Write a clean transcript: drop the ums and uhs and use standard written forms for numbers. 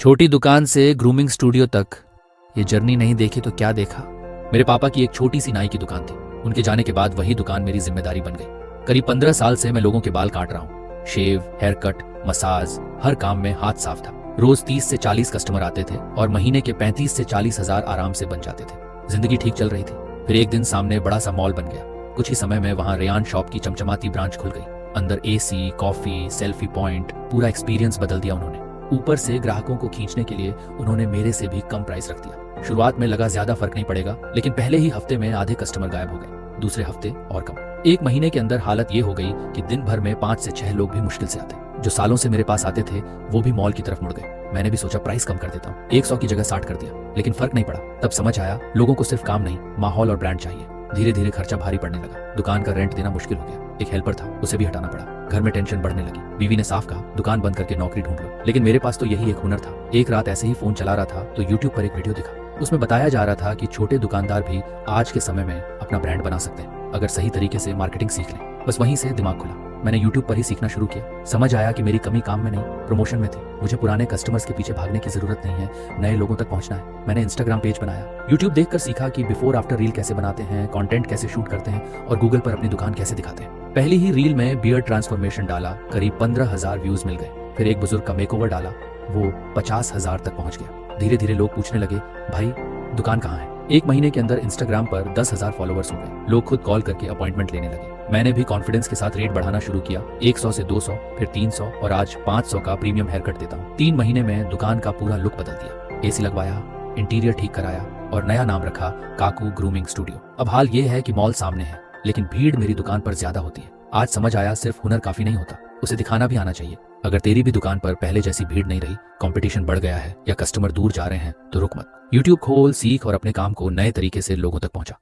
छोटी दुकान से ग्रूमिंग स्टूडियो तक, ये जर्नी नहीं देखी तो क्या देखा। मेरे पापा की एक छोटी सी नाई की दुकान थी। उनके जाने के बाद वही दुकान मेरी जिम्मेदारी बन गई। करीब 15 साल से मैं लोगों के बाल काट रहा हूँ। शेव, हेयर कट, मसाज, हर काम में हाथ साफ था। रोज 30 से 40 कस्टमर आते थे और महीने के 35 से 40 हजार आराम से बन जाते थे। जिंदगी ठीक चल रही थी। फिर एक दिन सामने बड़ा सा मॉल बन गया। कुछ ही समय में वहाँ रेयान शॉप की चमचमाती ब्रांच खुल गई। अंदर एसी, कॉफी, सेल्फी पॉइंट, पूरा एक्सपीरियंस बदल दिया उन्होंने। ऊपर से ग्राहकों को खींचने के लिए उन्होंने मेरे से भी कम प्राइस रख दिया। शुरुआत में लगा ज्यादा फर्क नहीं पड़ेगा, लेकिन पहले ही हफ्ते में आधे कस्टमर गायब हो गए, दूसरे हफ्ते और कम। एक महीने के अंदर हालत ये हो गई कि दिन भर में 5 से 6 लोग भी मुश्किल से आते। जो सालों से मेरे पास आते थे वो भी मॉल की तरफ मुड़ गए। मैंने भी सोचा प्राइस कम कर देता हूँ, 100 की जगह 60 कर दिया, लेकिन फर्क नहीं पड़ा। तब समझ आया लोगों को सिर्फ काम नहीं, माहौल और ब्रांड चाहिए। धीरे धीरे खर्चा भारी पड़ने लगा। दुकान का रेंट देना मुश्किल हो गया। एक हेल्पर था, उसे भी हटाना पड़ा। घर में टेंशन बढ़ने लगी। बीवी ने साफ कहा दुकान बंद करके नौकरी ढूंढ लो, लेकिन मेरे पास तो यही एक हुनर था। एक रात ऐसे ही फोन चला रहा था तो यूट्यूब पर एक वीडियो दिखा। उसमें बताया जा रहा था कि छोटे दुकानदार भी आज के समय में अपना ब्रांड बना सकते हैं अगर सही तरीके से मार्केटिंग सीख लें। बस वहीं से दिमाग खुला। मैंने यूट्यूब पर ही सीखना शुरू किया। समझ आया कि मेरी कमी काम में नहीं, प्रमोशन में थी। मुझे पुराने कस्टमर्स के पीछे भागने की जरूरत नहीं है, नए लोगों तक पहुंचना है। मैंने इंस्टाग्राम पेज बनाया। यूट्यूब देखकर सीखा कि बिफोर आफ्टर रील कैसे बनाते हैं, कंटेंट कैसे शूट करते हैं और गूगल पर अपनी दुकान कैसे दिखाते हैं। पहली ही रील में बियर्ड ट्रांसफॉर्मेशन डाला, करीब 15,000 व्यूज मिल गए। फिर एक बुजुर्ग का मेकओवर डाला, वो 50,000 तक पहुंच गया। धीरे धीरे लोग पूछने लगे भाई दुकान कहाँ है। एक महीने के अंदर इंस्टाग्राम पर 10,000 फॉलोअर्स हो गए। लोग खुद कॉल करके अपॉइंटमेंट लेने लगे। मैंने भी कॉन्फिडेंस के साथ रेट बढ़ाना शुरू किया। 100 से 200, फिर 300 और आज 500 का प्रीमियम हेयर कट देता हूँ। 3 महीने में दुकान का पूरा लुक बदल दिया। एसी लगवाया, इंटीरियर ठीक कराया और नया नाम रखा काकू ग्रूमिंग स्टूडियो। अब हाल ये है कि मॉल सामने है, लेकिन भीड़ मेरी दुकान पर ज्यादा होती है। आज समझ आया सिर्फ हुनर काफी नहीं होता, उसे दिखाना भी आना चाहिए। अगर तेरी भी दुकान पर पहले जैसी भीड़ नहीं रही, कंपटीशन बढ़ गया है या कस्टमर दूर जा रहे हैं तो रुक मत। यूट्यूब खोल, सीख और अपने काम को नए तरीके से लोगों तक पहुंचा।